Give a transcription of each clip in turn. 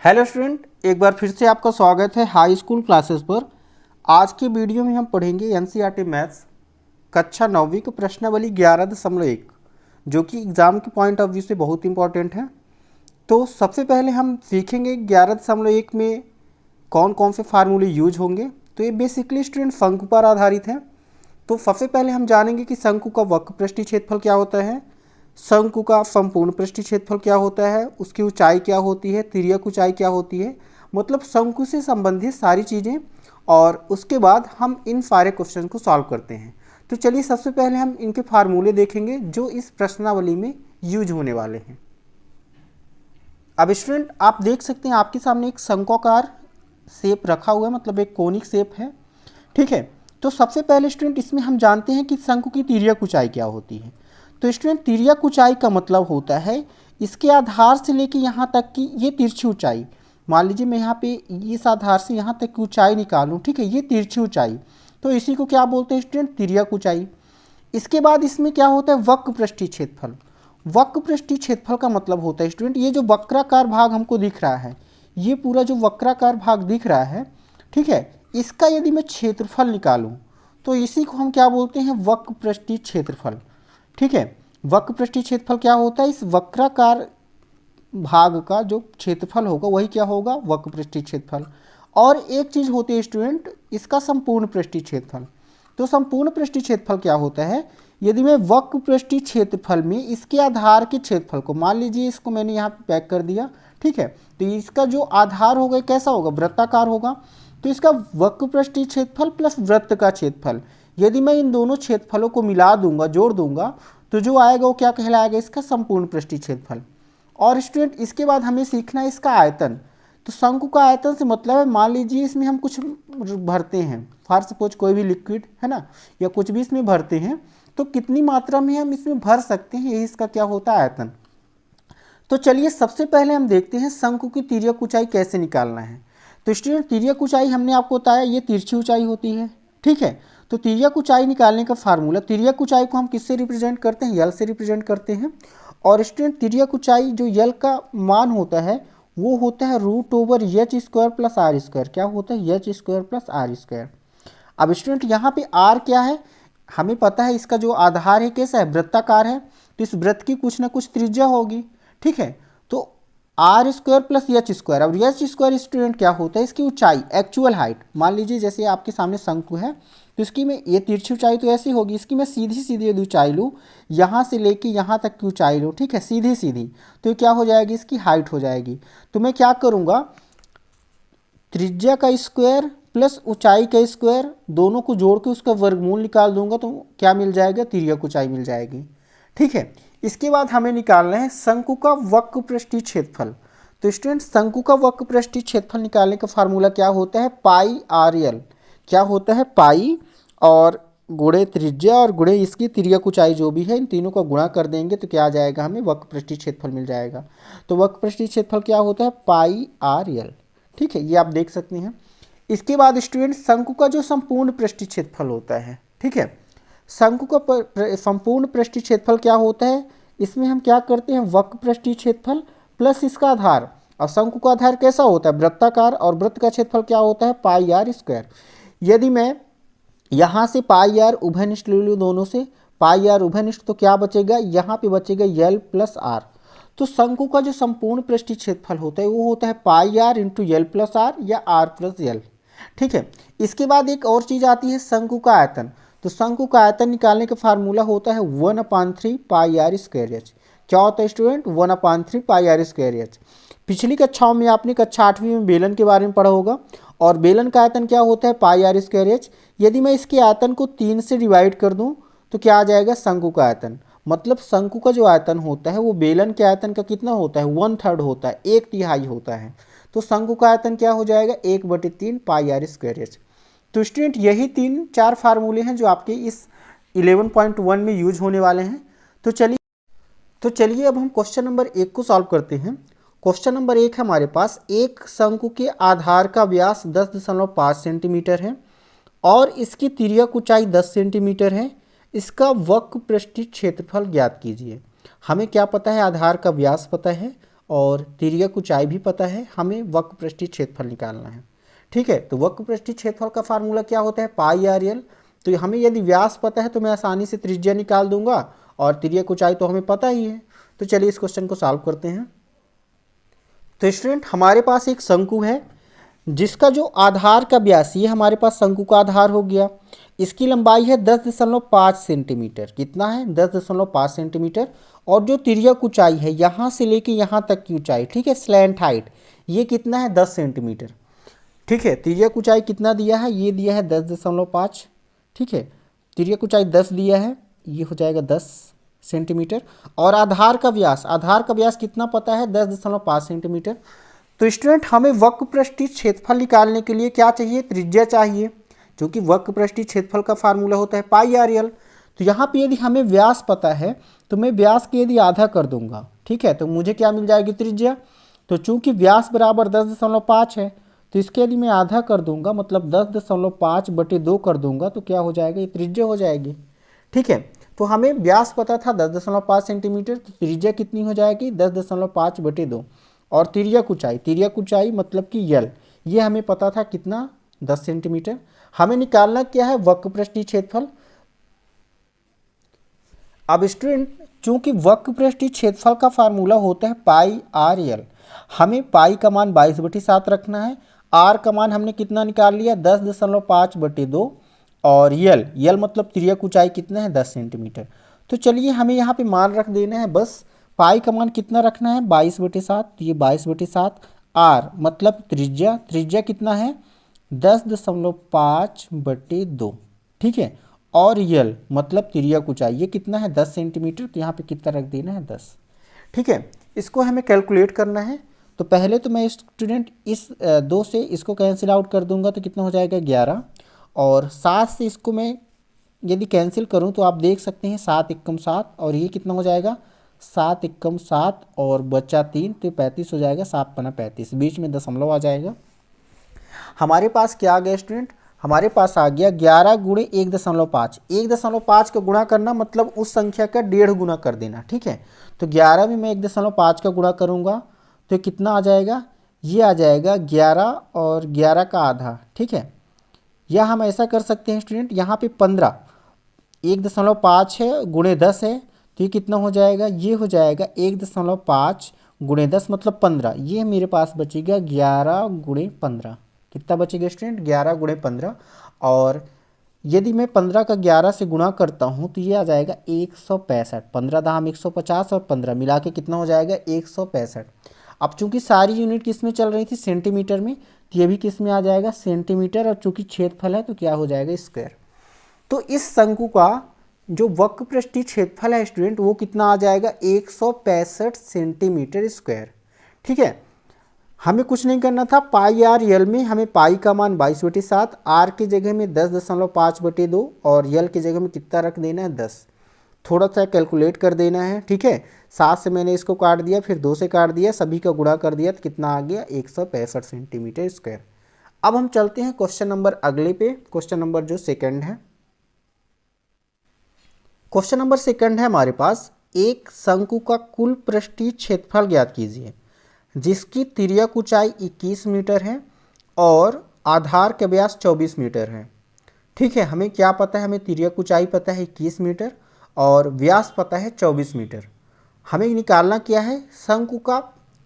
Hello student, एक बार फिर से आपका स्वागत है हाई स्कूल क्लासेस पर। आज की वीडियो में हम पढ़ेंगे एनसीईआरटी मैथ्स कक्षा 9वीं की प्रश्नावली 11.1 जो कि एग्ज़ाम के पॉइंट ऑफ व्यू से बहुत इंपॉर्टेंट है। तो सबसे पहले हम सीखेंगे 11.1 में कौन कौन से फार्मूले यूज होंगे। तो ये बेसिकली स्टूडेंट शंकु पर आधारित है। तो सबसे पहले हम जानेंगे कि शंकु का वक्र पृष्ठीय क्षेत्रफल क्या होता है, शंकु का संपूर्ण पृष्ठीय क्षेत्रफल क्या होता है, उसकी ऊंचाई क्या होती है, तिर्यक ऊंचाई क्या होती है, मतलब शंकु से संबंधित सारी चीज़ें। और उसके बाद हम इन सारे क्वेश्चन को सॉल्व करते हैं। तो चलिए सबसे पहले हम इनके फार्मूले देखेंगे जो इस प्रश्नावली में यूज होने वाले हैं। अब स्टूडेंट आप देख सकते हैं आपके सामने एक शंक्वाकार शेप रखा हुआ है, मतलब एक कोनिक शेप है। ठीक है, तो सबसे पहले स्टूडेंट इसमें हम जानते हैं कि शंकु की तिर्यक ऊंचाई क्या होती है। तो स्टूडेंट तिर्यक ऊंचाई का मतलब होता है इसके आधार से लेके यहाँ तक की ये तिरछी ऊंचाई। मान लीजिए मैं यहाँ पे इस आधार से यहाँ तक की ऊंचाई निकालूँ, ठीक है, ये तिरछी ऊंचाई, तो इसी को क्या बोलते हैं स्टूडेंट, तिर्यक ऊंचाई। इसके बाद इसमें क्या होता है, वक्र पृष्ठीय क्षेत्रफल। वक्र पृष्ठीय क्षेत्रफल का मतलब होता है स्टूडेंट ये जो वक्राकार भाग हमको दिख रहा है, ये पूरा जो वक्राकार भाग दिख रहा है, ठीक है, इसका यदि मैं क्षेत्रफल निकालूं तो इसी को हम क्या बोलते हैं, वक्र पृष्ठीय क्षेत्रफल। ठीक है, वक्र पृष्ठीय क्षेत्रफल क्या होता है, इस वक्राकार भाग का जो क्षेत्रफल होगा वही क्या होगा, वक्र पृष्ठीय क्षेत्रफल। और एक चीज होती है स्टूडेंट, इसका संपूर्ण पृष्ठीय क्षेत्रफल। तो संपूर्ण पृष्ठीय क्षेत्रफल क्या होता है, यदि मैं वक्र पृष्ठीय क्षेत्रफल में इसके आधार के क्षेत्रफल को, मान लीजिए इसको मैंने यहाँ पे पैक कर दिया, ठीक है, तो इसका जो आधार होगा कैसा होगा, वृत्ताकार होगा। तो इसका वक्र पृष्ठीय क्षेत्रफल प्लस वृत्त का क्षेत्रफल, यदि मैं इन दोनों क्षेत्रफलों को मिला दूंगा, जोड़ दूंगा, तो जो आएगा वो क्या कहलाएगा, इसका संपूर्ण पृष्ठीय क्षेत्रफल। और स्टूडेंट इसके बाद हमें सीखना है इसका आयतन। तो शंकु का आयतन से मतलब है, मान लीजिए इसमें हम कुछ भरते हैं, फॉर सपोज कोई भी लिक्विड है ना, या कुछ भी इसमें भरते हैं, तो कितनी मात्रा में हम इसमें भर सकते हैं, यही इसका क्या होता है, आयतन। तो चलिए सबसे पहले हम देखते हैं शंकु की तिर्यक ऊंचाई कैसे निकालना है। तो स्टूडेंट तिर्यक ऊंचाई हमने आपको बताया ये तिरछी ऊंचाई होती है, ठीक है। तो तिर्यक ऊंचाई निकालने का फार्मूला, तिर्यक ऊंचाई को हम किससे रिप्रेजेंट करते हैं, यल से रिप्रेजेंट करते हैं। और स्टूडेंट तिर्यक ऊंचाई जो यल का मान होता है वो होता है √/h² प्लस r²। क्या होता है, h² प्लस r²। अब स्टूडेंट यहाँ पे r क्या है, हमें पता है इसका जो आधार है कैसा है, वृत्ताकार है, तो इस वृत्त की कुछ ना कुछ त्रिज्या होगी, ठीक है। तो r² प्लस h²। अब h² स्टूडेंट क्या होता है, इसकी ऊंचाई, एक्चुअल हाइट। मान लीजिए जैसे आपके सामने शंकु है, तो इसकी मैं ये तिरछी ऊंचाई तो ऐसी होगी, इसकी मैं सीधी सीधी यदि ऊंचाई लूँ, यहाँ से लेके यहाँ तक की ऊंचाई लूँ, ठीक है, सीधी सीधी, तो क्या हो जाएगी, इसकी हाइट हो जाएगी। तो मैं क्या करूँगा, त्रिज्या का स्क्वायर प्लस ऊंचाई का स्क्वायर, दोनों को जोड़ के उसका वर्गमूल निकाल दूंगा, तो क्या मिल जाएगा, तिर्यक ऊंचाई मिल जाएगी, ठीक है। इसके बाद हमें निकालना है शंकु का वक्र पृष्ठीय क्षेत्रफल। तो स्टूडेंट शंकु का वक्र पृष्ठीय क्षेत्रफल निकालने का फार्मूला क्या होता है, पाई RL। क्या होता है, पाई और गुणे त्रिज्या और गुणे इसकी तिर्यक ऊंचाई जो भी है, इन तीनों का गुणा कर देंगे तो क्या आ जाएगा, हमें वक्र पृष्ठीय क्षेत्रफल मिल जाएगा। तो वक्र पृष्ठीय क्षेत्रफल क्या होता है, पाई RL, ठीक है, ये आप देख सकते हैं। इसके बाद स्टूडेंट शंकु का जो संपूर्ण पृष्ठीय क्षेत्रफल होता है, ठीक है, शंकु का संपूर्ण पृष्ठीय क्षेत्रफल क्या होता है, इसमें हम क्या करते हैं, वक्र पृष्ठीय क्षेत्रफल प्लस इसका आधार। और शंकु का आधार कैसा होता है, वृत्ताकार, और वृत्त का क्षेत्रफल क्या होता है, पाई r²। यदि मैं यहाँ से पाई r उभयनिष्ठ ले लूँ, दोनों से पाई r उभयनिष्ठ, तो क्या बचेगा, यहाँ पे बचेगा यल प्लस r। तो शंकु का जो संपूर्ण पृष्ठीय क्षेत्रफल होता है वो होता है पाई r into L plus r या r प्लस यल, ठीक है। इसके बाद एक और चीज आती है शंकु का आयतन। तो शंकु का आयतन निकालने का फार्मूला होता है 1/3 पाई r²h। क्या होता है स्टूडेंट, 1/3 पाई r²h। पिछली कक्षाओं में आपने कक्षा 8वीं में बेलन के बारे में पढ़ा होगा, और बेलन का आयतन क्या होता है, पाई r²h। यदि मैं इसके आयतन को 3 से डिवाइड कर दूं तो क्या आ जाएगा, शंकु का आयतन। मतलब शंकु का जो आयतन होता है वो बेलन के आयतन का कितना होता है, 1/3 होता है, 1/3 होता है। तो शंकु का आयतन क्या हो जाएगा, 1/3 पाई r²h। तो स्टूडेंट यही 3-4 फार्मूले हैं जो आपके इस 11.1 में यूज होने वाले हैं। तो चलिए अब हम क्वेश्चन नंबर 1 को सॉल्व करते हैं। क्वेश्चन नंबर 1 है हमारे पास, एक शंकु के आधार का व्यास 10.5 सेंटीमीटर है और इसकी तिर्यक ऊंचाई 10 सेंटीमीटर है। इसका वक्र पृष्ठीय क्षेत्रफल ज्ञात कीजिए। हमें क्या पता है, आधार का व्यास पता है और तिर्यक ऊंचाई भी पता है, हमें वक्र पृष्ठीय क्षेत्रफल निकालना है। ठीक है, तो वक्र पृष्ठीय क्षेत्रफल का फार्मूला क्या होता है, पाई आर एल। तो हमें यदि व्यास पता है तो मैं आसानी से त्रिज्या निकाल दूंगा, और तिर्यक ऊंचाई तो हमें पता ही है। तो चलिए इस क्वेश्चन को सॉल्व करते हैं। तो स्टूडेंट हमारे पास एक शंकु है जिसका जो आधार का व्यास, ये हमारे पास शंकु का आधार हो गया। इसकी लंबाई है 10.5 सेंटीमीटर। कितना है, 10.5 सेंटीमीटर। और जो तिर्यक ऊंचाई है यहाँ से लेके यहाँ तक की ऊंचाई, ठीक है, स्लैंट हाइट, ये कितना है, 10 सेंटीमीटर। ठीक है, तिर्यक ऊंचाई कितना दिया है, ये दिया है 10.5। ठीक है, तिर्यक ऊंचाई 10 दिया है, ये हो जाएगा 10 सेंटीमीटर। और आधार का व्यास कितना पता है, 10.5 सेंटीमीटर। तो स्टूडेंट हमें वक्र पृष्ठीय क्षेत्रफल निकालने के लिए क्या चाहिए, त्रिज्या चाहिए, क्योंकि वक्र पृष्ठीय क्षेत्रफल का फार्मूला होता है पाई आर एल। तो यहाँ पे यदि हमें व्यास पता है तो मैं व्यास के यदि आधा कर दूंगा, ठीक है, तो मुझे क्या मिल जाएगी, त्रिज्या। तो चूंकि व्यास बराबर 10.5 है, तो इसके यदि मैं आधा कर दूंगा, मतलब 10.5/2 कर दूंगा, तो क्या हो जाएगा, ये त्रिज्या हो जाएगी। ठीक है, तो हमें व्यास पता था 10.5 सेंटीमीटर, तो त्रिज्या कितनी हो जाएगी, 10.5/2। और तिर्यक ऊंचाई मतलब कि यल, ये हमें पता था कितना, 10 सेंटीमीटर। हमें निकालना क्या है, वक्र पृष्ठीय क्षेत्रफल। अब स्टूडेंट चूंकि वक्र पृष्ठीय क्षेत्रफल का फार्मूला होता है पाई आर एल, हमें पाई का मान 22/7 रखना है, आर का मान हमने कितना निकाल लिया, 10.5/2, और यल मतलब तिर्यक ऊंचाई कितना है, 10 सेंटीमीटर। तो चलिए हमें यहाँ पे मान रख देना है, बस पाई का मान कितना रखना है, 22/7, तो ये 22/7। आर मतलब त्रिज्या कितना है, 10.5/2। ठीक है, और यल मतलब तिर्यक ऊंचाई, ये कितना है, 10 सेंटीमीटर। तो यहाँ पे कितना रख देना है, 10। ठीक है, इसको हमें कैलकुलेट करना है। तो पहले तो मैं स्टूडेंट इस 2 से इसको कैंसिल आउट कर दूंगा, तो कितना हो जाएगा, 11। और 7 से इसको मैं यदि कैंसिल करूं तो आप देख सकते हैं 7 एकम 7, और ये कितना हो जाएगा, 7 एकम 7, और बचा 3, तो 35 हो जाएगा, 7 पना 35, बीच में दशमलव आ जाएगा। हमारे पास क्या आ गया स्टूडेंट, हमारे पास आ गया 11 गुणे 1.5। 1.5 का गुणा करना मतलब उस संख्या का 1.5 गुना कर देना। ठीक है, तो 11 में मैं 1.5 का गुणा करूंगा तो कितना आ जाएगा, ये आ जाएगा 11 और 11 का आधा। ठीक है, या हम ऐसा कर सकते हैं स्टूडेंट, यहाँ पे 15, 1.5 है गुणे 10 है, तो ये कितना हो जाएगा, ये हो जाएगा 1.5 गुणे 10 मतलब 15। ये मेरे पास बचेगा 11 गुणे 15। कितना बचेगा स्टूडेंट, 11 गुणे 15। और यदि मैं 15 का 11 से गुणा करता हूँ तो ये आ जाएगा 165। 15 दाम 150 और 15 मिला के कितना हो जाएगा, 165। अब चूंकि सारी यूनिट किस में चल रही थी, सेंटीमीटर में, तो ये भी किस में आ जाएगा, सेंटीमीटर। और चूंकि क्षेत्रफल है तो क्या हो जाएगा, स्क्वायर। तो इस शंकु का जो वक्र पृष्ठीय क्षेत्रफल है स्टूडेंट, वो कितना आ जाएगा, 165 सेंटीमीटर स्क्वायर। ठीक है, हमें कुछ नहीं करना था, पाई आर यल में हमें पाई का मान 22/7, आर की जगह में 10.5/2, और यल की जगह में कितना रख देना है, 10। थोड़ा सा कैलकुलेट कर देना है। ठीक है, 7 से मैंने इसको काट दिया, फिर 2 से काट दिया, सभी का गुणा कर दिया, तो कितना आ गया, 165 सेंटीमीटर स्क्वायर। अब हम चलते हैं क्वेश्चन नंबर अगले पे, क्वेश्चन नंबर जो सेकंड है। क्वेश्चन नंबर सेकंड है हमारे पास, एक शंकु का कुल पृष्ठीय क्षेत्रफल ज्ञात कीजिए जिसकी तिर्यक ऊंचाई 21 मीटर है और आधार का व्यास 24 मीटर है। ठीक है, हमें क्या पता है, हमें तिर्यक ऊंचाई पता है 21 मीटर और व्यास पता है 24 मीटर। हमें निकालना क्या है, शंकु का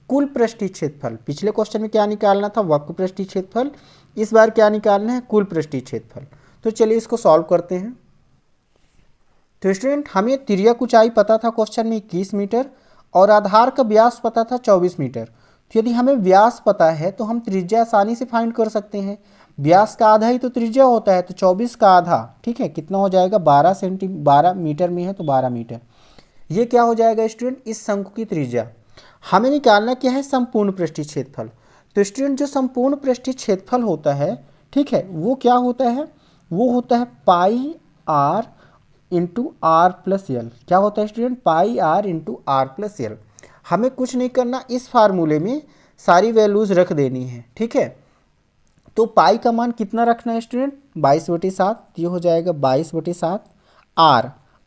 कुल पृष्ठीय क्षेत्रफल। पिछले क्वेश्चन में क्या निकालना था, वक्र पृष्ठीय क्षेत्रफल, इस बार क्या निकालना है, कुल पृष्ठीय क्षेत्रफल। तो चलिए इसको सॉल्व करते हैं। तो स्टूडेंट हमें तिर्यक ऊंचाई पता था क्वेश्चन में 21 मीटर और आधार का व्यास पता था 24 मीटर। तो यदि हमें व्यास पता है तो हम त्रिज्या आसानी से फाइंड कर सकते हैं। व्यास का आधा ही तो त्रिज्या होता है, तो 24 का आधा, ठीक है, कितना हो जाएगा, 12 मीटर में है तो 12 मीटर। ये क्या हो जाएगा स्टूडेंट, इस शंकु की त्रिज्या। हमें निकालना क्या है, संपूर्ण पृष्ठीय क्षेत्रफल। तो स्टूडेंट जो संपूर्ण पृष्ठीय क्षेत्रफल होता है, ठीक है, वो क्या होता है, वो होता है pi r into r plus l. क्या होता है student, pi r into r plus l. हमें कुछ नहीं करना, इस फार्मूले में सारी वैल्यूज रख देनी है। ठीक है, तो पाई का मान कितना रखना है स्टूडेंट, 22/7, ये हो जाएगा 22/7।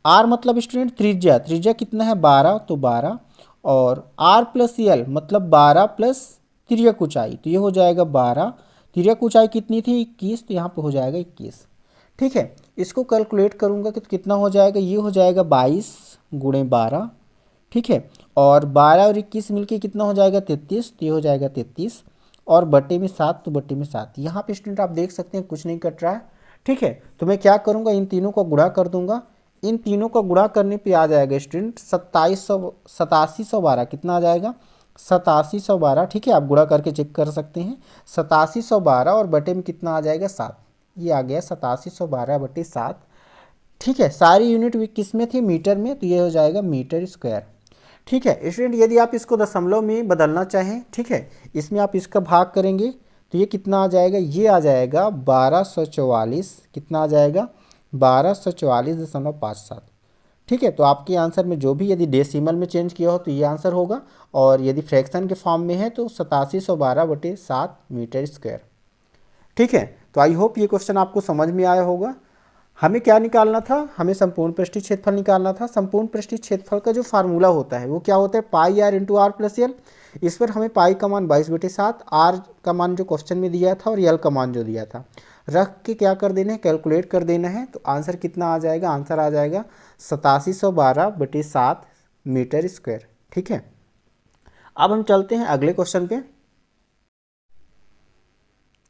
आर मतलब स्टूडेंट त्रिज्या कितना है, 12, तो 12। और आर प्लस यल मतलब 12 प्लस तिर्यक ऊंचाई, तो ये हो जाएगा 12। तिर्यक ऊंचाई कितनी थी 21, तो यहाँ पे हो जाएगा 21। ठीक है, इसको कैलकुलेट करूँगा कि तो कितना हो जाएगा, ये हो जाएगा 22 गुणे 12। ठीक है, और 12 और 21 मिलके कितना हो जाएगा 33, तो ये हो जाएगा 33 और बटे में 7, तो बटे में 7। यहाँ पे स्टूडेंट आप देख सकते हैं कुछ नहीं कट रहा है। ठीक है, तो मैं क्या करूँगा, इन तीनों को गुणा कर दूंगा। इन तीनों को गुणा करने पे आ जाएगा स्टूडेंट 8712, कितना आ जाएगा 8712। ठीक है, आप गुणा करके चेक कर सकते हैं 8712 और बटे में कितना आ जाएगा 7, ये आ गया 8712 बटे 7। ठीक है, सारी यूनिट किस में थी, मीटर में, तो ये हो जाएगा मीटर स्क्वायर। ठीक है स्टूडेंट, यदि आप इसको दशमलव में बदलना चाहें, ठीक है, इसमें आप इसका भाग करेंगे तो ये कितना आ जाएगा, ये आ जाएगा 1244, कितना आ जाएगा 1244.57। ठीक है, तो आपके आंसर में जो भी यदि डेसिमल में चेंज किया हो तो ये आंसर होगा, और यदि फ्रैक्शन के फॉर्म में है तो 8712/7 मीटर स्क्वायर। ठीक है, तो आई होप ये क्वेश्चन आपको समझ में आया होगा। हमें क्या निकालना था, हमें संपूर्ण पृष्ठीय क्षेत्रफल निकालना था। संपूर्ण पृष्ठीय क्षेत्रफल का जो फार्मूला होता है वो क्या होता है, pi r into r plus l. इस पर हमें पाई का मान 22/7, आर का मान जो क्वेश्चन में दिया था और यल का मान जो दिया था रख के क्या कर देना है, कैलकुलेट कर देना है। तो आंसर कितना आ जाएगा, आंसर आ जाएगा 8712/7 मीटर स्क्वायर। ठीक है, अब हम चलते हैं अगले क्वेश्चन पे।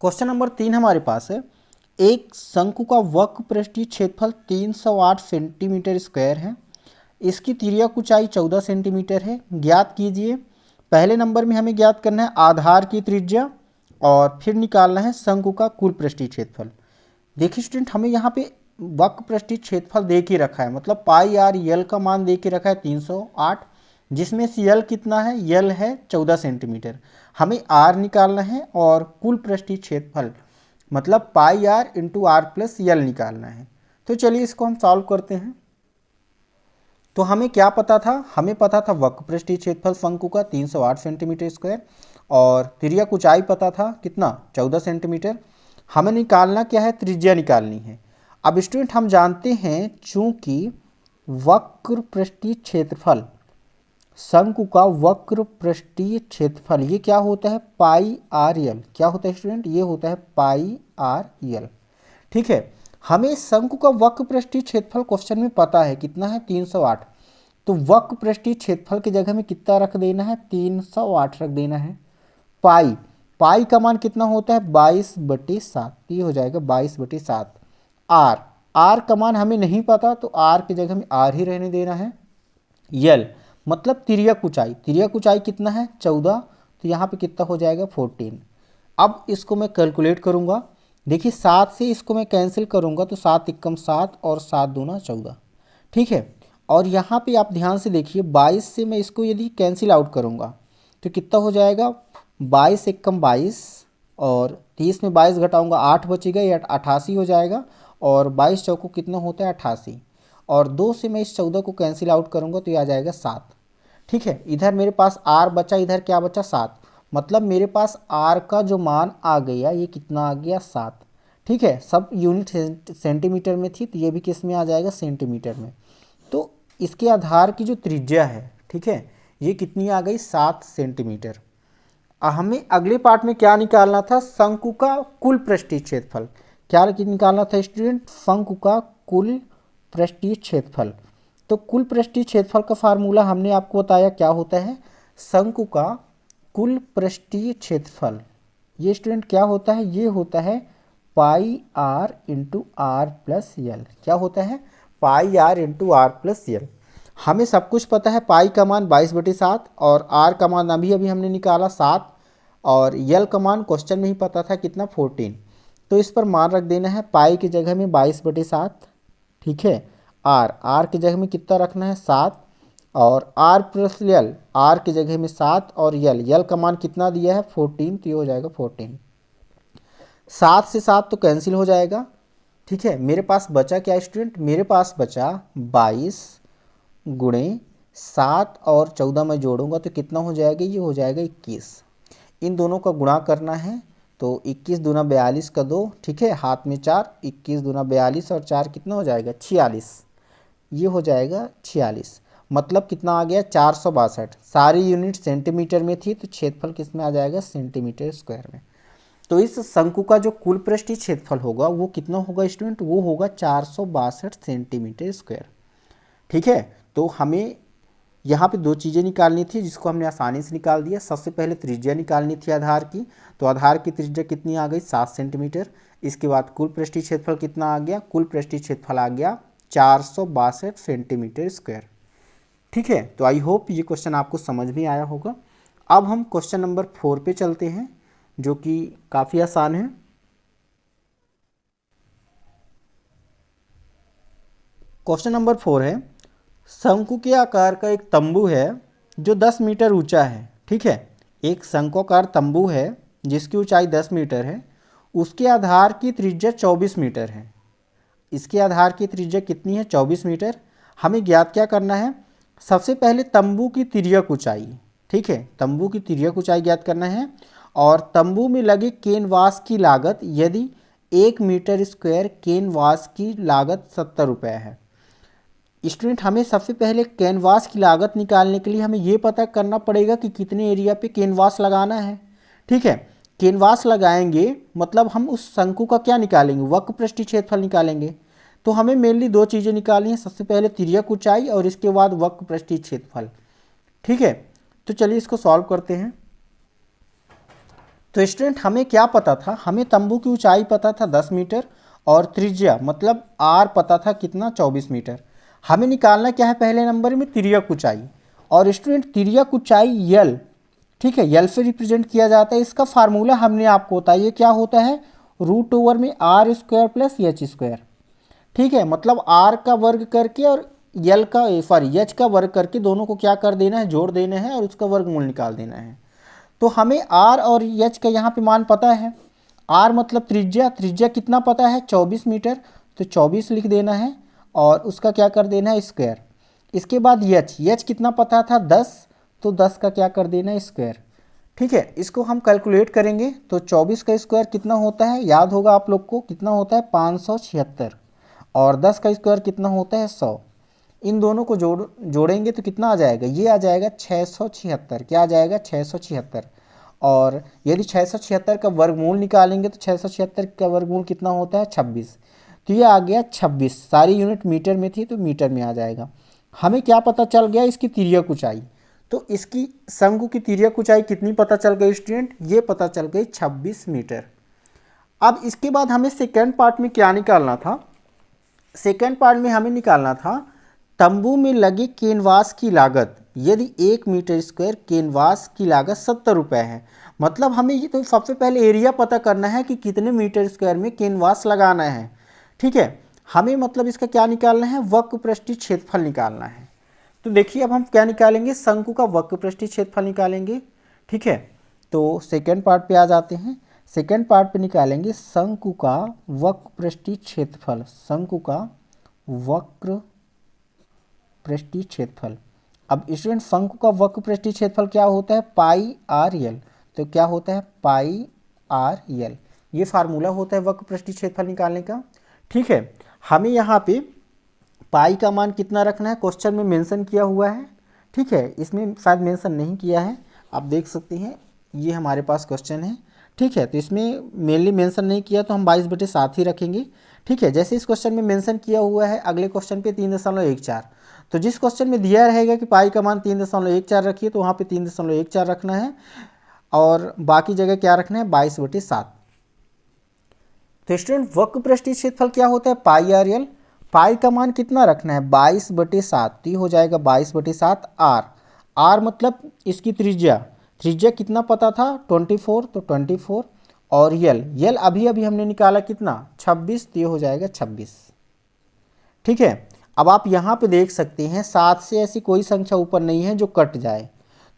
क्वेश्चन नंबर 3 हमारे पास है, एक शंकु का वक्र पृष्ठीय क्षेत्रफल 308 सेंटीमीटर स्क्वायर है, इसकी तिर्यक ऊंचाई 14 सेंटीमीटर है, ज्ञात कीजिए। पहले नंबर में हमें ज्ञात करना है आधार की त्रिज्या और फिर निकालना है शंकु का कुल पृष्ठीय क्षेत्रफल। देखिए स्टूडेंट, हमें यहाँ पे वक्र पृष्ठीय क्षेत्रफल दे के रखा है, मतलब पाई आर यल का मान दे के रखा है 308, जिसमें से यल कितना है, यल है 14 सेंटीमीटर। हमें आर निकालना है और कुल पृष्ठीय क्षेत्रफल मतलब pi r into r plus l निकालना है। तो चलिए इसको हम सॉल्व करते हैं। तो हमें क्या पता था, हमें पता था वक्र पृष्ठीय क्षेत्रफल शंकु का 308 सेंटीमीटर स्क्वायर और तिर्यक ऊंचाई पता था कितना 14 सेंटीमीटर। हमें निकालना क्या है, त्रिज्या निकालनी है। अब स्टूडेंट हम जानते हैं चूंकि वक्र पृष्ठीय क्षेत्रफल शंकु का वक्र पृष्ठीय क्षेत्रफल ये क्या होता है, पाई आर यल। क्या होता है स्टूडेंट, ये होता है पाई आर यल। ठीक है, हमें शंकु का वक्र पृष्ठीय क्षेत्रफल क्वेश्चन में पता है कितना है 308, तो वक्र पृष्ठीय क्षेत्रफल की जगह में कितना रख देना है, 308 रख देना है। पाई, पाई का मान कितना होता है 22/7, ये हो जाएगा 22/7। आर, आर का मान हमें नहीं पता तो आर की जगह में आर ही रहने देना है। यल मतलब तिर्यक ऊंचाई, तिर्यक ऊंचाई कितना है 14, तो यहाँ पे कितना हो जाएगा 14। अब इसको मैं कैलकुलेट करूँगा। देखिए 7 से इसको मैं कैंसिल करूँगा तो 7 एकम 7 और 7 दूना 14। ठीक है, और यहाँ पे आप ध्यान से देखिए 22 से मैं इसको यदि कैंसिल आउट करूँगा तो कितना हो जाएगा 22 एकम 22 और 30 में 22 घटाऊँगा 8 बचेगा, ये 88 हो जाएगा। और 22 चौको कितना होता है 88, और 2 से मैं इस 14 को कैंसिल आउट करूँगा तो ये आ जाएगा 7। ठीक है, इधर मेरे पास आर बचा, इधर क्या बचा 7, मतलब मेरे पास आर का जो मान आ गया ये कितना आ गया 7। ठीक है, सब यूनिट सेंटीमीटर में थी तो ये भी किस में आ जाएगा सेंटीमीटर में। तो इसके आधार की जो त्रिज्या है, ठीक है, ये कितनी आ गई 7 सेंटीमीटर। हमें अगले पार्ट में क्या निकालना था, शंकु का कुल पृष्ठीय क्षेत्रफल। क्या निकालना था स्टूडेंट, शंकु का कुल पृष्ठीय क्षेत्रफल। तो कुल पृष्ठीय क्षेत्रफल का फार्मूला हमने आपको बताया क्या होता है, शंकु का कुल पृष्ठीय क्षेत्रफल ये स्टूडेंट क्या होता है, ये होता है pi r into r plus l. क्या होता है, pi r into r plus l. हमें सब कुछ पता है, पाई का मान 22/7 और आर का मान अभी अभी हमने निकाला 7 और यल का मान क्वेश्चन में ही पता था कितना 14। तो इस पर मान रख देना है, पाई की जगह में 22/7। ठीक है, आर की जगह में कितना रखना है 7 और आर प्लस यल, आर की जगह में 7 और यल का मान कितना दिया है 14, तो ये हो जाएगा 14। 7 से 7 तो कैंसिल हो जाएगा। ठीक है, मेरे पास बचा क्या स्टूडेंट, मेरे पास बचा 22 गुणे 7 और 14 में जोड़ूंगा तो कितना हो जाएगा, ये हो जाएगा 21। इन दोनों का गुणा करना है तो 21 दूना 42 का 2, ठीक है, हाथ में 4, 21 दूना 42 और 4 कितना हो जाएगा 46, ये हो जाएगा 46। मतलब कितना आ गया 462। सारी यूनिट सेंटीमीटर में थी तो क्षेत्रफल किस में आ जाएगा सेंटीमीटर स्क्वायर में। तो इस शंकु का जो कुल पृष्ठीय क्षेत्रफल होगा वो कितना होगा स्टूडेंट, वो होगा 462 सेंटीमीटर स्क्वायर। ठीक है, तो हमें यहाँ पे दो चीज़ें निकालनी थी जिसको हमने आसानी से निकाल दिया। सबसे पहले त्रिज्या निकालनी थी आधार की, तो आधार की त्रिज्या कितनी आ गई 7 सेंटीमीटर। इसके बाद कुल पृष्ठीय क्षेत्रफल कितना आ गया, कुल पृष्ठीय क्षेत्रफल आ गया 462 सेंटीमीटर स्क्वायर। ठीक है, तो आई होप ये क्वेश्चन आपको समझ में आया होगा। अब हम क्वेश्चन नंबर 4 पे चलते हैं जो कि काफ़ी आसान है। क्वेश्चन नंबर 4 है, शंकु के आकार का एक तंबू है जो 10 मीटर ऊंचा है। ठीक है, एक शंक्वाकार तंबू है जिसकी ऊंचाई 10 मीटर है, उसके आधार की त्रिज्या 24 मीटर है। इसके आधार की त्रिज्या कितनी है 24 मीटर। हमें ज्ञात क्या करना है, सबसे पहले तंबू की तिर्यक ऊंचाई। ठीक है, तंबू की तिर्यक ऊंचाई ज्ञात करना है और तंबू में लगे कैनवास की लागत, यदि 1 मीटर स्क्वायर कैनवास की लागत 70 रुपये है। स्टूडेंट हमें सबसे पहले कैनवास की लागत निकालने के लिए हमें ये पता करना पड़ेगा कि कितने एरिया पे कैनवास लगाना है। ठीक है, कैनवास लगाएंगे मतलब हम उस शंकु का क्या निकालेंगे, वक्र पृष्ठीय क्षेत्रफल निकालेंगे। तो हमें मेनली दो चीज़ें निकालनी है, सबसे पहले तिर्यक ऊंचाई और इसके बाद वक्र पृष्ठीय क्षेत्रफल। ठीक है, तो चलिए इसको सॉल्व करते हैं। तो स्टूडेंट हमें क्या पता था, हमें तंबू की ऊंचाई पता था 10 मीटर और त्रिज्या मतलब आर पता था कितना 24 मीटर। हमें निकालना क्या है पहले नंबर में तिर्यक ऊंचाई, और स्टूडेंट तिर्यक ऊंचाई यल, ठीक है, यल से रिप्रेजेंट किया जाता है। इसका फार्मूला हमने आपको बताया, ये क्या होता है √ओवर में R square plus H square. ठीक है, मतलब आर का वर्ग करके और यल का एच का वर्ग करके दोनों को क्या कर देना है, जोड़ देना है और उसका वर्गमूल निकाल देना है। तो हमें आर और एच का यहाँ पे मान पता है। आर मतलब त्रिज्या, त्रिज्या कितना पता है 24 मीटर, तो 24 लिख देना है और उसका क्या कर देना है स्क्वायर। इसके बाद एच कितना पता था 10, तो 10 का क्या कर देना है स्क्वायर। ठीक है, इसको हम कैलकुलेट करेंगे तो 24 का स्क्वायर कितना होता है, याद होगा आप लोग को कितना होता है 576, और 10 का स्क्वायर कितना होता है 100। इन दोनों को जोड़ेंगे तो कितना आ जाएगा, ये आ जाएगा 676। क्या आ जाएगा 676। और यदि 676 का वर्गमूल निकालेंगे तो 676 का वर्गमूल कितना होता है 26। तो ये आ गया 26। सारी यूनिट मीटर में थी तो मीटर में आ जाएगा। हमें क्या पता चल गया, इसकी तिर्यक ऊंचाई। तो इसकी शंकु की तिर्यक ऊंचाई कितनी पता चल गई स्टूडेंट, ये पता चल गई 26 मीटर। अब इसके बाद हमें सेकेंड पार्ट में क्या निकालना था, सेकेंड पार्ट में हमें निकालना था तंबू में लगे कैनवास की लागत, यदि 1 मीटर स्क्वायर कैनवास की लागत 70 रुपये है। मतलब हमें ये तो सबसे पहले एरिया पता करना है कि कितने मीटर स्क्वायर में कैनवास लगाना है। ठीक है, हमें मतलब इसका क्या निकालना है, वक्र पृष्ठीय क्षेत्रफल निकालना है। तो देखिए अब हम क्या निकालेंगे, शंकु का वक्र पृष्ठीय क्षेत्रफल निकालेंगे। ठीक है, तो सेकेंड पार्ट पे आ जाते हैं। सेकेंड पार्ट पे निकालेंगे शंकु का वक्र पृष्ठीय क्षेत्रफल, शंकु का वक्र पृष्ठीय क्षेत्रफल। अब स्टूडेंट शंकु का वक्र पृष्ठीय क्षेत्रफल क्या होता है पाई आर यल, तो क्या होता है पाई आर यल, ये फार्मूला होता है वक्र पृष्ठीय क्षेत्रफल निकालने का। ठीक है, हमें यहाँ पे पाई का मान कितना रखना है, क्वेश्चन में मेंशन किया हुआ है। ठीक है, इसमें शायद मेंशन नहीं किया है, आप देख सकते हैं ये हमारे पास क्वेश्चन है। ठीक है, तो इसमें मेनली मेंशन नहीं किया तो हम 22/7 ही रखेंगे। ठीक है, जैसे इस क्वेश्चन में मेंशन किया हुआ है अगले क्वेश्चन पे 3.14, तो जिस क्वेश्चन में दिया रहेगा कि पाई का मान 3.14 रखिए तो वहाँ पे 3.14 रखना है और बाकी जगह क्या रखना है 22/7। तो स्टूडेंट वक्र पृष्ठीय क्षेत्रफल क्या होता है पाई आर यल, पाई का मान कितना रखना है 22/7, तो ये हो जाएगा 22/7 आर। आर मतलब इसकी त्रिज्या, त्रिज्या कितना पता था 24, तो 24 और यल अभी अभी हमने निकाला कितना 26, तो ये हो जाएगा 26। ठीक है, अब आप यहाँ पे देख सकते हैं 7 से ऐसी कोई संख्या ऊपर नहीं है जो कट जाए,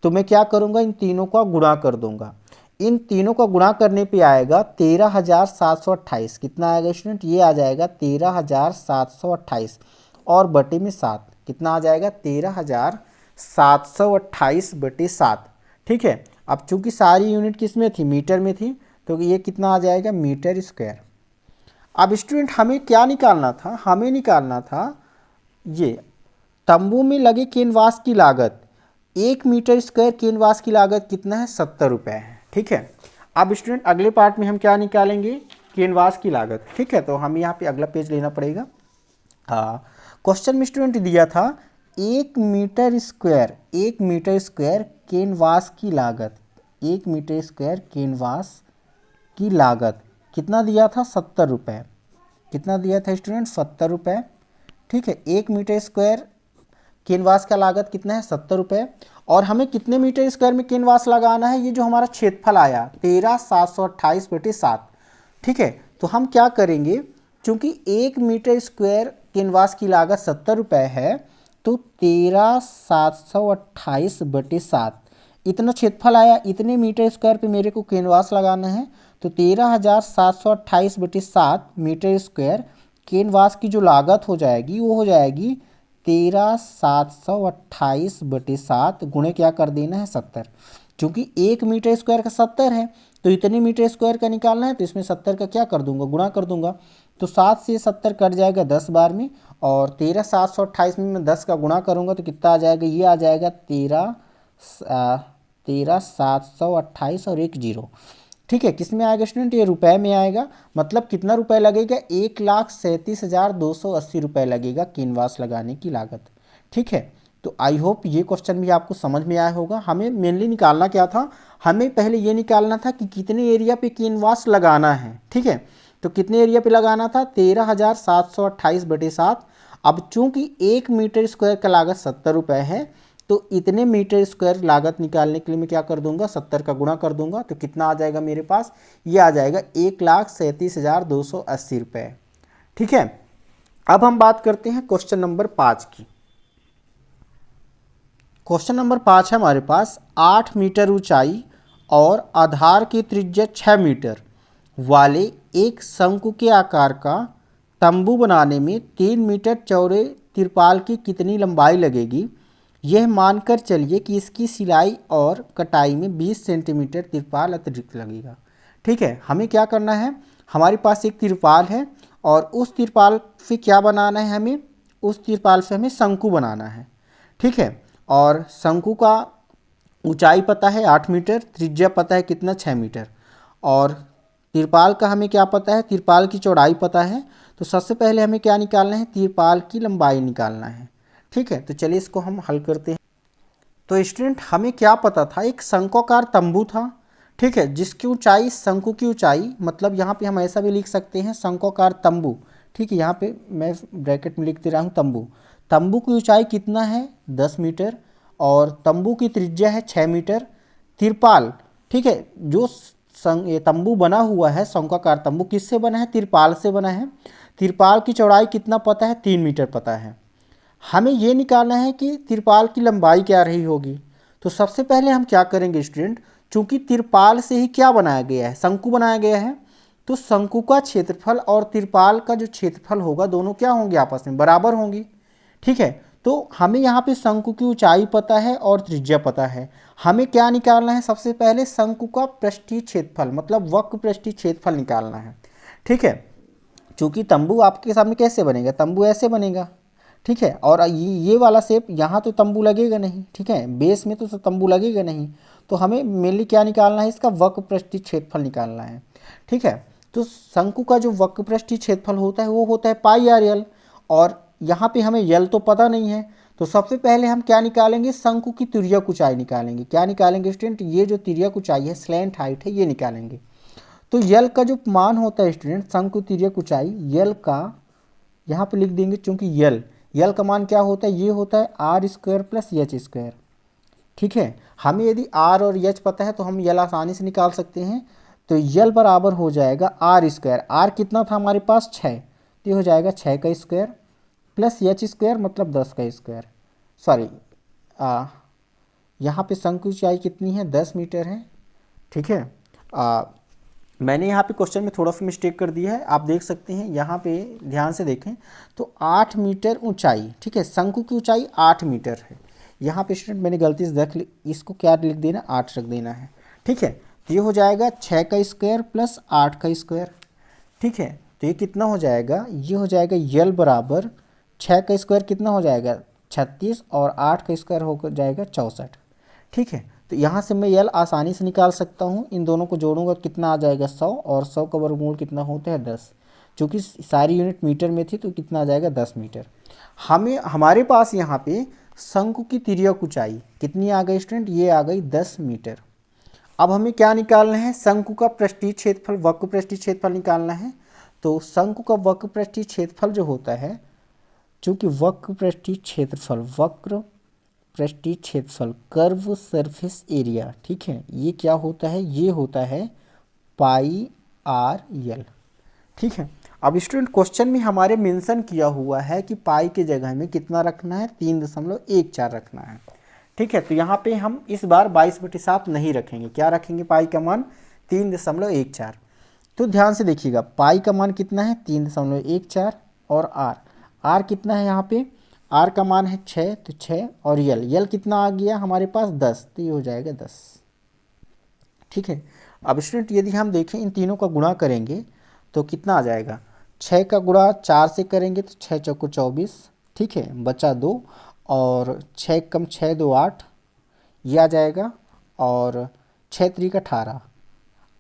तो मैं क्या करूँगा इन तीनों का गुणा कर दूंगा। इन तीनों का गुणा करने पे आएगा 13,728। कितना आएगा स्टूडेंट, ये आ जाएगा 13,728 और बटे में 7 कितना आ जाएगा 13,728/7। ठीक है, अब चूंकि सारी यूनिट किस में थी मीटर में थी तो ये कितना आ जाएगा मीटर स्क्वायर। अब स्टूडेंट हमें क्या निकालना था, हमें निकालना था ये तंबू में लगे कैनवास की लागत 1 मीटर स्क्वायर कैनवास की लागत कितना है 70 रुपये है। ठीक है, अब स्टूडेंट अगले पार्ट में हम क्या निकालेंगे, कैनवास की लागत। ठीक है, तो हमें यहाँ पे अगला पेज लेना पड़ेगा। हाँ, क्वेश्चन में स्टूडेंट दिया था 1 मीटर स्क्वायर कैनवास की लागत, 1 मीटर स्क्वायर कैनवास की लागत कितना दिया था 70 रुपये। कितना दिया था स्टूडेंट 70 रुपये। ठीक है, 1 मीटर स्क्वायर कैनवास का लागत कितना है 70 रुपये। और हमें कितने मीटर स्क्वायर में कैनवास लगाना है, ये जो हमारा क्षेत्रफल आया 13,728/7। ठीक है, तो हम क्या करेंगे, चूंकि 1 मीटर स्क्वायर कैनवास की लागत 70 रुपये है तो 13,728/7 इतना क्षेत्रफल आया, इतने मीटर स्क्वायर पे मेरे को कैनवास लगाना है। तो 13,728/7 मीटर स्क्वायर कैनवास की जो लागत हो जाएगी वो हो जाएगी 13,728/7 गुणे क्या कर देना है 70। चूंकि 1 मीटर स्क्वायर का 70 है तो इतने मीटर स्क्वायर का निकालना है, तो इसमें 70 का क्या कर दूंगा, गुणा कर दूंगा। तो 7 से 70 कट जाएगा 10 बार में, और 13,728 में मैं 10 का गुणा करूंगा तो कितना आ जाएगा, ये आ जाएगा 13,728 और 1 जीरो। ठीक है, किस में आएगा स्टूडेंट, ये रुपए में आएगा। मतलब कितना रुपए लगेगा, 1,37,280 रुपये लगेगा कैनवास लगाने की लागत। ठीक है, तो आई होप ये क्वेश्चन भी आपको समझ में आया होगा। हमें मेनली निकालना क्या था, हमें पहले ये निकालना था कि कितने एरिया पे कैनवास लगाना है। ठीक है, तो कितने एरिया पे लगाना था 13,728/7। अब चूंकि 1 मीटर स्क्वायर का लागत 70 रुपये है तो इतने मीटर स्क्वायर लागत निकालने के लिए मैं क्या कर दूंगा, 70 का गुणा कर दूंगा। तो कितना आ जाएगा मेरे पास, ये आ जाएगा 1,37,280 रुपये। ठीक है, अब हम बात करते हैं क्वेश्चन नंबर 5 की। क्वेश्चन नंबर 5 है हमारे पास, 8 मीटर ऊंचाई और आधार की त्रिज्या 6 मीटर वाले एक शंकु के आकार का तंबू बनाने में 3 मीटर चौड़े तिरपाल की कितनी लंबाई लगेगी, यह मानकर चलिए कि इसकी सिलाई और कटाई में 20 सेंटीमीटर तिरपाल अतिरिक्त लगेगा। ठीक है, हमें क्या करना है, हमारे पास एक तिरपाल है और उस तिरपाल से क्या बनाना है, हमें उस तिरपाल से हमें शंकु बनाना है। ठीक है, और शंकु का ऊंचाई पता है 8 मीटर, त्रिज्या पता है कितना 6 मीटर, और तिरपाल का हमें क्या पता है, तिरपाल की चौड़ाई पता है। तो सबसे पहले हमें क्या निकालना है, तिरपाल की लंबाई निकालना है। ठीक है, तो चलिए इसको हम हल करते हैं। तो स्टूडेंट हमें क्या पता था, एक शंक्वाकार तंबू था। ठीक है, जिसकी ऊंचाई शंकु की ऊंचाई, मतलब यहाँ पे हम ऐसा भी लिख सकते हैं शंक्वाकार तंबू। ठीक है, यहाँ पे मैं ब्रैकेट में लिख दे रहा हूँ तंबू। तंबू की ऊंचाई कितना है 10 मीटर और तंबू की त्रिज्या है 6 मीटर। तिरपाल, ठीक है, जो ये तंबू बना हुआ है शंक्वाकार तंबू किससे बना है, तिरपाल से बना है। तिरपाल की चौड़ाई कितना पता है, 3 मीटर पता है। हमें ये निकालना है कि तिरपाल की लंबाई क्या रही होगी। तो सबसे पहले हम क्या करेंगे स्टूडेंट, चूंकि तिरपाल से ही क्या बनाया गया है, शंकु बनाया गया है, तो शंकु का क्षेत्रफल और तिरपाल का जो क्षेत्रफल होगा दोनों क्या होंगे, आपस में बराबर होंगी। ठीक है, तो हमें यहाँ पे शंकु की ऊंचाई पता है और त्रिज्या पता है। हमें क्या निकालना है, सबसे पहले शंकु का पृष्ठीय क्षेत्रफल, मतलब वक्र पृष्ठीय क्षेत्रफल निकालना है। ठीक है, चूंकि तंबू आपके सामने कैसे बनेगा, तंबू ऐसे बनेगा। ठीक है, और ये वाला शेप यहाँ तो तंबू लगेगा नहीं। ठीक है, बेस में तो तंबू लगेगा नहीं, तो हमें मेनली क्या निकालना है, इसका वक्र पृष्ठीय क्षेत्रफल निकालना है। ठीक है, तो शंकु का जो वक्र पृष्ठीय क्षेत्रफल होता है वो होता है πr/l, और यहाँ पे हमें यल तो पता नहीं है। तो सबसे पहले हम क्या निकालेंगे, शंकु की तिर्यक ऊंचाई निकालेंगे। क्या निकालेंगे स्टूडेंट, ये जो तिर्यक ऊंचाई है, स्लैंट हाइट है, ये निकालेंगे। तो यल का जो मान होता है स्टूडेंट, शंकु तिर्यक ऊंचाई, यल का यहाँ पे लिख देंगे, चूंकि यल का मान क्या होता है, ये होता है r² + h²। ठीक है, हमें यदि r और h पता है तो हम यल आसानी से निकाल सकते हैं। तो यल बराबर हो जाएगा r², r कितना था हमारे पास 6, तो ये हो जाएगा 6 का स्क्वायर प्लस h² मतलब 10 का स्क्वायर। सॉरी, यहाँ पे शंकु की ऊंचाई कितनी है, 10 मीटर है। ठीक है, मैंने यहाँ पे क्वेश्चन में थोड़ा सा मिस्टेक कर दिया है, आप देख सकते हैं। यहाँ पे ध्यान से देखें तो 8 मीटर ऊंचाई, ठीक है, शंकु की ऊंचाई 8 मीटर है। यहाँ पे स्टूडेंट मैंने गलती से देख ली, इसको क्या लिख देना, 8 रख देना है। ठीक है, तो ये हो जाएगा 6 का स्क्वायर प्लस 8 का स्क्वायर। ठीक है, तो ये कितना हो जाएगा, ये हो जाएगा यल बराबर 6 का स्क्वायर कितना हो जाएगा 36 और 8 का स्क्वायर हो जाएगा 64। ठीक है, तो यहाँ से मैं यल आसानी से निकाल सकता हूँ। इन दोनों को जोड़ूंगा कितना आ जाएगा 100, और 100 का वर्गमूल कितना होता है 10। चूँकि सारी यूनिट मीटर में थी तो कितना आ जाएगा 10 मीटर। हमारे पास यहाँ पे शंकु की तिर्यक ऊंचाई कितनी आ गई स्टूडेंट, ये आ गई 10 मीटर। अब हमें क्या निकालना है, शंकु का पृष्ठीय क्षेत्रफल, वक्र पृष्ठीय क्षेत्रफल निकालना है। तो शंकु का वक्र पृष्ठीय क्षेत्रफल जो होता है, चूँकि वक्र पृष्ठीय क्षेत्रफल कर्व सरफेस एरिया, ठीक है, ये क्या होता है, ये होता है पाई आर यल। ठीक है, अब स्टूडेंट क्वेश्चन में हमारे मेंशन किया हुआ है कि पाई के जगह में कितना रखना है, 3.14 रखना है। ठीक है, तो यहाँ पे हम इस बार 22/7 नहीं रखेंगे, क्या रखेंगे, पाई का मान 3.14। तो ध्यान से देखिएगा, पाई का मान कितना है 3.14, और आर कितना है, यहाँ पे आर का मान है 6, तो 6, और यल कितना आ गया हमारे पास 10, तो ये हो जाएगा 10। ठीक है, अब स्टूडेंट यदि हम देखें इन तीनों का गुणा करेंगे तो कितना आ जाएगा, 6 का गुणा 4 से करेंगे तो 6 चौको 24, ठीक है, बचा 2, और 6 कम 6 2 8, ये आ जाएगा, और 6 3 का 18,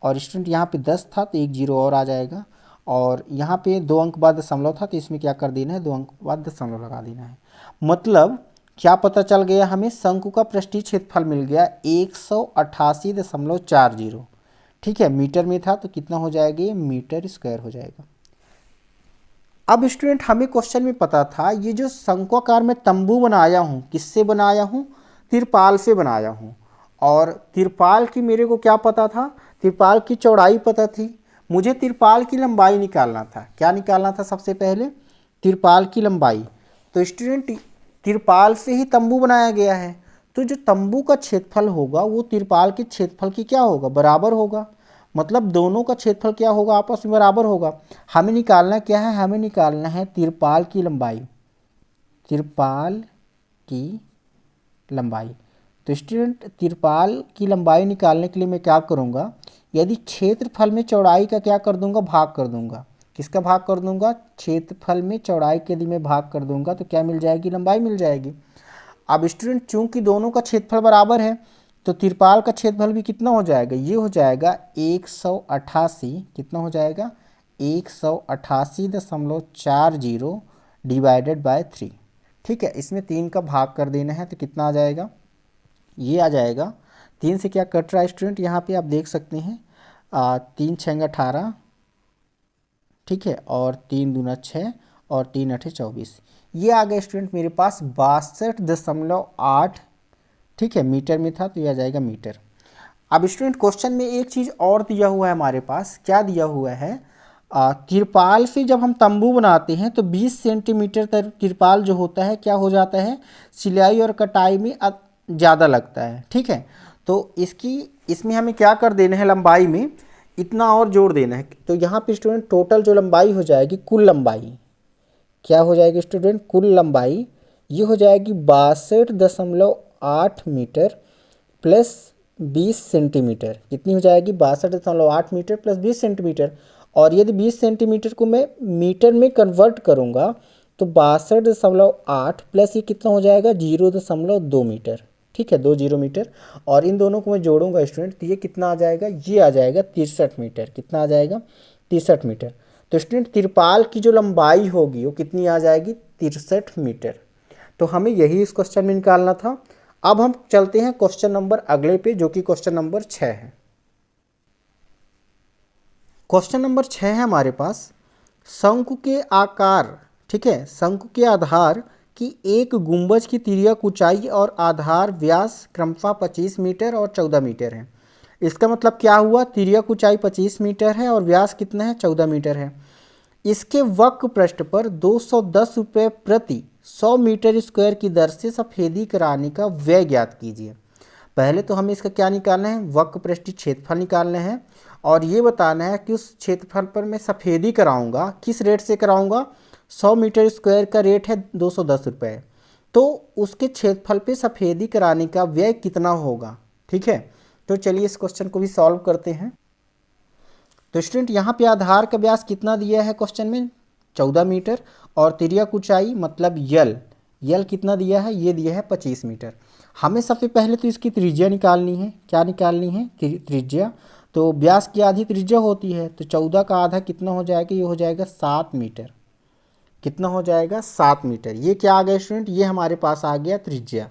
और स्टूडेंट यहाँ पे 10 था तो 1 0 और आ जाएगा, और यहाँ पे 2 अंक बाद दशमलव था तो इसमें क्या कर देना है, 2 अंक बाद दशमलव लगा देना है। मतलब क्या पता चल गया हमें, शंकु का पृष्ठीय क्षेत्रफल मिल गया 188.40। ठीक है, मीटर में था तो कितना हो जाएगा, ये मीटर स्क्वायर हो जाएगा। अब स्टूडेंट हमें क्वेश्चन में पता था ये जो शंक्वाकार में तंबू बनाया हूँ, किससे बनाया हूँ, तिरपाल से बनाया हूँ। और तिरपाल की मेरे को क्या पता था, तिरपाल की चौड़ाई पता थी, मुझे तिरपाल की लंबाई निकालना था। क्या निकालना था सबसे पहले, तिरपाल की लंबाई। तो स्टूडेंट तिरपाल से ही तंबू बनाया गया है, तो जो तंबू का क्षेत्रफल होगा वो तिरपाल के क्षेत्रफल की क्या होगा, बराबर होगा। मतलब दोनों का क्षेत्रफल क्या होगा, आपस में बराबर होगा। हमें निकालना क्या है, हमें निकालना है तिरपाल की लंबाई, तिरपाल की लंबाई। तो स्टूडेंट तिरपाल की लंबाई निकालने के लिए मैं क्या करूँगा, यदि क्षेत्रफल में चौड़ाई का क्या कर दूंगा, भाग कर दूंगा। किसका भाग कर दूंगा, क्षेत्रफल में चौड़ाई के यदि मैं भाग कर दूंगा तो क्या मिल जाएगी, लंबाई मिल जाएगी। अब स्टूडेंट चूंकि दोनों का क्षेत्रफल बराबर है तो तिरपाल का क्षेत्रफल भी कितना हो जाएगा, ये हो जाएगा 188, कितना हो जाएगा 188.40 डिवाइडेड बाय 3। ठीक है, इसमें 3 का भाग कर देना है तो कितना आ जाएगा, ये आ जाएगा। 3 से क्या कट रहा है स्टूडेंट, यहाँ पे आप देख सकते हैं 3 6 18, ठीक है, और 3 दूना 6, और 3 8 24, ये आ गया स्टूडेंट मेरे पास 62.8। ठीक है, मीटर में था तो ये आ जाएगा मीटर। अब स्टूडेंट क्वेश्चन में एक चीज़ और दिया हुआ है हमारे पास, क्या दिया हुआ है, तिरपाल से जब हम तंबू बनाते हैं तो 20 सेंटीमीटर तक तिरपाल जो होता है क्या हो जाता है, सिलाई और कटाई में ज़्यादा लगता है। ठीक है, तो इसमें हमें क्या कर देना है, लंबाई में इतना और जोड़ देना है। तो यहाँ पे स्टूडेंट टोटल जो लंबाई हो जाएगी, कुल लंबाई क्या हो जाएगी स्टूडेंट, कुल लंबाई ये हो जाएगी 62.8 मीटर प्लस 20 सेंटीमीटर। कितनी हो जाएगी, 62.8 मीटर प्लस 20 सेंटीमीटर। और यदि 20 सेंटीमीटर को मैं मीटर में कन्वर्ट करूँगा तो 62.8 प्लस ये कितना हो जाएगा 0.2 मीटर। ठीक है, 20 मीटर, और इन दोनों को मैं जोड़ूंगा स्टूडेंट तो ये कितना आ जाएगा, ये आ जाएगा 63 मीटर। कितना आ जाएगा, 63 मीटर। तो स्टूडेंट तिरपाल की जो लंबाई होगी वो कितनी आ जाएगी, 63 मीटर। तो हमें यही इस क्वेश्चन में निकालना था। अब हम चलते हैं क्वेश्चन नंबर अगले पे, जो कि क्वेश्चन नंबर 6 है। क्वेश्चन नंबर 6 है हमारे पास, शंकु के आकार, ठीक है, शंकु के आधार कि एक गुंबज की तिर्यक ऊंचाई और आधार व्यास क्रमशः 25 मीटर और 14 मीटर है। इसका मतलब क्या हुआ, तिर्यक ऊंचाई 25 मीटर है और व्यास कितना है, 14 मीटर है। इसके वक्र पृष्ठ पर 210 रुपये प्रति 100 मीटर स्क्वायर की दर से सफेदी कराने का व्यय ज्ञात कीजिए। पहले तो हमें इसका क्या निकालना है, वक्र पृष्ठीय क्षेत्रफल निकालना है, और ये बताना है कि उस क्षेत्रफल पर मैं सफेदी कराऊंगा, किस रेट से कराऊंगा, 100 मीटर स्क्वायर का रेट है 210 रुपये, तो उसके क्षेत्रफल पे सफेदी कराने का व्यय कितना होगा। ठीक है, तो चलिए इस क्वेश्चन को भी सॉल्व करते हैं। तो स्टूडेंट यहाँ पे आधार का व्यास कितना दिया है क्वेश्चन में, 14 मीटर, और तिर्यक ऊंचाई मतलब यल यल कितना दिया है, ये दिया है 25 मीटर। हमें सबसे पहले तो इसकी त्रिज्या निकालनी है। क्या निकालनी है, त्रिज्या। तो व्यास की आधी त्रिज्या होती है, तो 14 का आधा कितना हो जाएगा, ये हो जाएगा 7 मीटर। कितना हो जाएगा, 7 मीटर। ये क्या आ गया स्टूडेंट, ये हमारे पास आ गया त्रिज्या।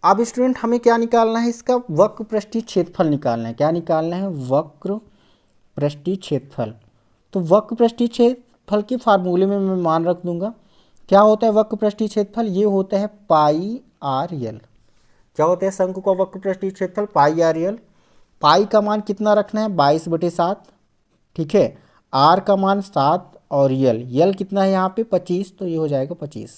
अब स्टूडेंट हमें क्या निकालना है, इसका वक्र पृष्ठीय क्षेत्रफल निकालना है। क्या निकालना है, वक्र पृष्ठीय क्षेत्रफल। तो वक्र पृष्ठीय क्षेत्रफल के फार्मूले में मैं मान रख दूंगा। क्या होता है वक्र पृष्ठीय क्षेत्रफल, ये होता है पाई आर यल। क्या होता है शंकु का वक्र पृष्ठीय क्षेत्रफल, पाई आर यल। पाई का मान कितना रखना है, 22/7। ठीक है, आर का मान 7 और यल कितना है यहाँ पे 25, तो ये हो जाएगा 25।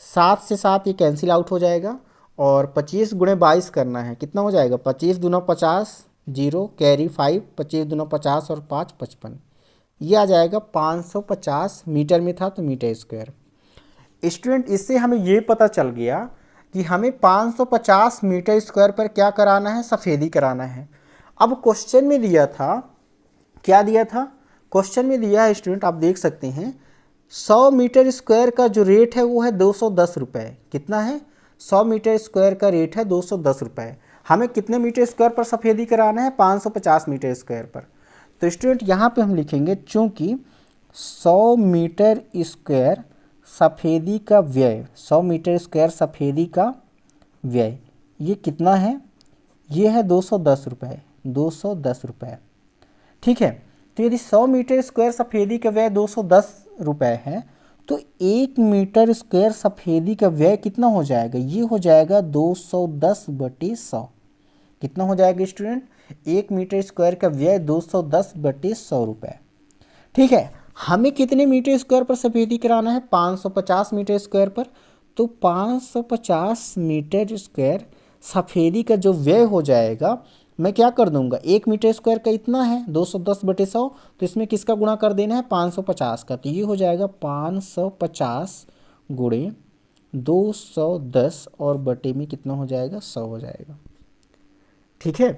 7 से 7 ये कैंसिल आउट हो जाएगा और 25 × 22 करना है, कितना हो जाएगा 25 दूना 50, 0 कैरी 5, 25 दूना 50 और 5 55, ये आ जाएगा 550 मीटर में था तो मीटर स्क्वायर। स्टूडेंट इससे हमें ये पता चल गया कि हमें 550 मीटर स्क्वायर पर क्या कराना है, सफ़ेदी कराना है। अब क्वेश्चन में दिया था, क्या दिया था क्वेश्चन में दिया है स्टूडेंट, आप देख सकते हैं 100 मीटर स्क्वायर का जो रेट है वो है 210 रुपये। कितना है, 100 मीटर स्क्वायर का रेट है 210 रुपये। हमें कितने मीटर स्क्वायर पर सफ़ेदी कराना है, 550 मीटर स्क्वायर पर। तो स्टूडेंट यहाँ पे हम लिखेंगे चूँकि 100 मीटर स्क्वायर सफ़ेदी का व्यय, 100 मीटर स्क्वायर सफ़ेदी का व्यय ये कितना है, ये है 210 रुपये, 210 रुपये। ठीक है, तो यदि 100 मीटर स्क्वायर सफ़ेदी का व्यय 210 रुपये है तो 1 मीटर स्क्वायर सफ़ेदी का व्यय कितना हो जाएगा, ये हो जाएगा 210/100। कितना हो जाएगा स्टूडेंट, 1 मीटर स्क्वायर का व्यय 210/100 रुपये। ठीक है, हमें कितने मीटर स्क्वायर पर सफ़ेदी कराना है, 550 मीटर स्क्वायर पर। तो 550 मीटर स्क्वायर सफ़ेदी का जो व्यय हो जाएगा, मैं क्या कर दूंगा, 1 मीटर स्क्वायर का इतना है 210/100, तो इसमें किसका गुणा कर देना है, 550 का। तो ये हो जाएगा 550 × 210 और बटे में कितना हो जाएगा, 100 हो जाएगा। ठीक है,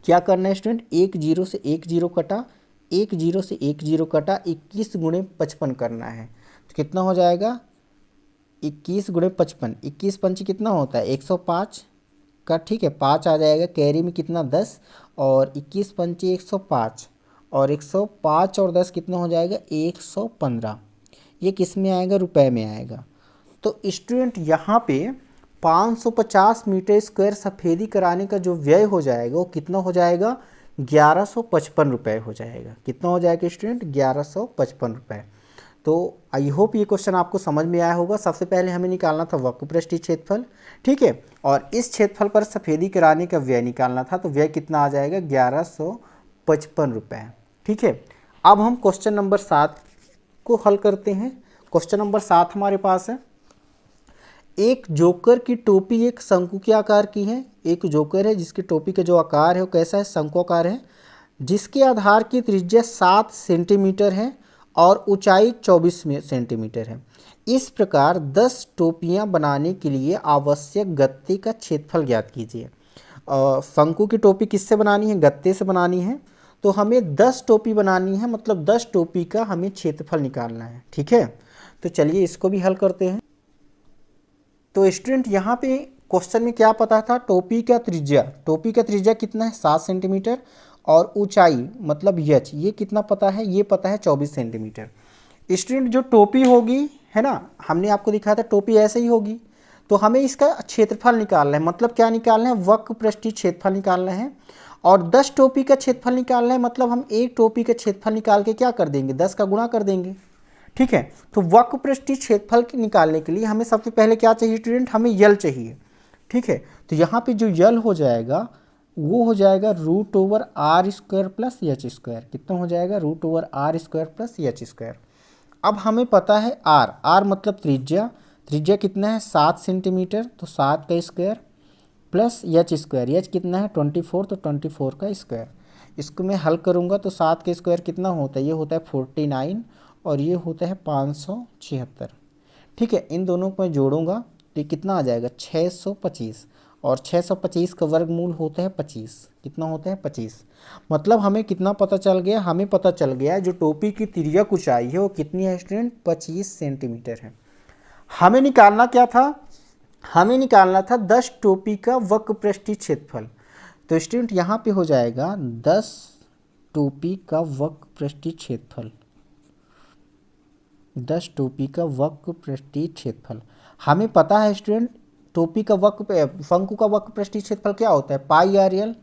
क्या करना है स्टूडेंट, 1 0 से 1 0 कटा, 1 0 से 1 0 कटा, 21 × 55 करना है। तो कितना हो जाएगा, 21 × 55, 21 पंच कितना होता है 105 का। ठीक है, 5 आ जाएगा, कैरी में कितना 10 और 21 पंचे 105 और 105 और 10 कितना हो जाएगा 115। ये किस में आएगा, रुपए में आएगा। तो स्टूडेंट यहाँ पे 550 मीटर स्क्वायर सफ़ेदी कराने का जो व्यय हो जाएगा वो कितना हो जाएगा, 1155 रुपये हो जाएगा। कितना हो जाएगा स्टूडेंट, 1155 रुपये। तो आई होप ये क्वेश्चन आपको समझ में आया होगा। सबसे पहले हमें निकालना था वक्र पृष्ठीय क्षेत्रफल, ठीक है, और इस क्षेत्रफल पर सफ़ेदी कराने का व्यय निकालना था। तो व्यय कितना आ जाएगा, 1155 रुपये। ठीक है, अब हम क्वेश्चन नंबर 7 को हल करते हैं। क्वेश्चन नंबर 7 हमारे पास है, एक जोकर की टोपी एक शंकु के आकार की है। एक जोकर है जिसकी टोपी का जो आकार है वो कैसा है, शंकुआकार है, जिसके आधार की त्रिज्या 7 सेंटीमीटर है और ऊंचाई 24 सेंटीमीटर है। इस प्रकार 10 टोपियां बनाने के लिए आवश्यक गत्ते का क्षेत्रफल ज्ञात कीजिए। शंकु की टोपी किससे बनानी है, गत्ते से बनानी है। तो हमें 10 टोपी बनानी है, मतलब 10 टोपी का हमें क्षेत्रफल निकालना है। ठीक है, तो चलिए इसको भी हल करते हैं। तो स्टूडेंट यहाँ पे क्वेश्चन में क्या पता था, टोपी का त्रिज्या कितना है 7 सेंटीमीटर और ऊंचाई मतलब यच ये कितना पता है, ये पता है 24 सेंटीमीटर। स्टूडेंट जो टोपी होगी है ना, हमने आपको दिखाया था टोपी ऐसे ही होगी, तो हमें इसका क्षेत्रफल निकालना है। मतलब क्या निकालना है, वक्र पृष्ठीय क्षेत्रफल निकालना है। और 10 टोपी का क्षेत्रफल निकालना है, मतलब हम एक टोपी का क्षेत्रफल निकाल के क्या कर देंगे, 10 का गुणा कर देंगे। ठीक है, तो वक्र पृष्ठीय क्षेत्रफल निकालने के लिए हमें सबसे पहले क्या चाहिए स्टूडेंट, हमें यल चाहिए। ठीक है, तो यहाँ पे जो यल हो जाएगा वो हो जाएगा √r² + h²। कितना हो जाएगा, √r² + h²। अब हमें पता है r मतलब त्रिज्या कितना है 7 सेंटीमीटर, तो 7 का स्क्वायर प्लस h², h कितना है 24, तो 24 का स्क्वायर। इसको मैं हल करूँगा तो 7 का स्क्वायर कितना होता है, ये होता है 49 और ये होता है 576। ठीक है, इन दोनों को मैं जोड़ूंगा तो कितना आ जाएगा 625 और 625 का वर्गमूल होता है 25। कितना होता है 25। मतलब हमें कितना पता चल गया, हमें पता चल गया जो टोपी की तिर्यक ऊंचाई है वो कितनी है स्टूडेंट, 25 सेंटीमीटर है। हमें निकालना क्या था, हमें निकालना था 10 टोपी का वक्र पृष्ठीय क्षेत्रफल। तो स्टूडेंट यहाँ पे हो जाएगा 10 टोपी का वक्र पृष्ठीय क्षेत्रफल, 10 टोपी का वक्र पृष्ठीय क्षेत्रफल। हमें पता है स्टूडेंट टोपी का वक्र, शंकु का वक्र पृष्ठीय क्षेत्रफल क्या होता है, पाई आर एल।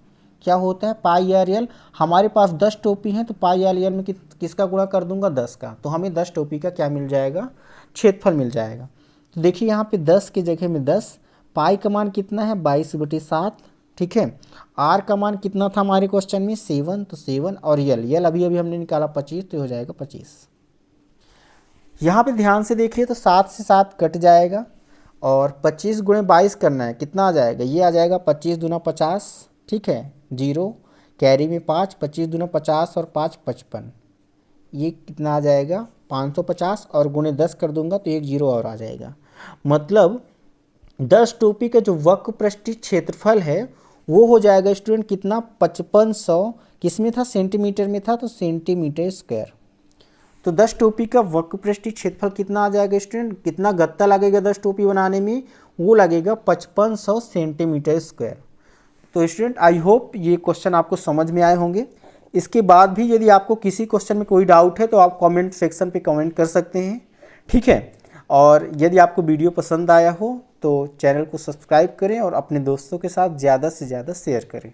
क्या होता है, पाई आर एल। हमारे पास 10 टोपी हैं तो पाई आर एल में किसका गुणा कर दूंगा, 10 का, तो हमें 10 टोपी का क्या मिल जाएगा, क्षेत्रफल मिल जाएगा। तो देखिए यहाँ पे 10 की जगह में 10, पाई का मान कितना है 22/7, ठीक है। आर का मान कितना था हमारे क्वेश्चन में 7, तो 7 और यल अभी अभी हमने निकाला 25, तो हो जाएगा 25। यहाँ पे ध्यान से देखिए तो 7 से 7 कट जाएगा और 25 गुणे 22 करना है, कितना आ जाएगा, ये आ जाएगा 25 दूना 50, ठीक है, 0 कैरी में 5, 25 दूना 50 और 5 55, ये कितना आ जाएगा 550 और गुणे 10 कर दूंगा तो एक 0 और आ जाएगा। मतलब 10 टोपी का जो वक्र पृष्ठीय क्षेत्रफल है वो हो जाएगा स्टूडेंट कितना, 5500, किस में था, सेंटीमीटर में था, तो सेंटीमीटर स्क्वायर। तो 10 टोपी का वक्र पृष्ठीय क्षेत्रफल कितना आ जाएगा स्टूडेंट, कितना गत्ता लगेगा 10 टोपी बनाने में, वो लगेगा 5500 सेंटीमीटर स्क्वायर। तो स्टूडेंट आई होप ये क्वेश्चन आपको समझ में आए होंगे। इसके बाद भी यदि आपको किसी क्वेश्चन में कोई डाउट है तो आप कमेंट सेक्शन पे कमेंट कर सकते हैं, ठीक है। और यदि आपको वीडियो पसंद आया हो तो चैनल को सब्सक्राइब करें और अपने दोस्तों के साथ ज़्यादा से ज़्यादा शेयर करें।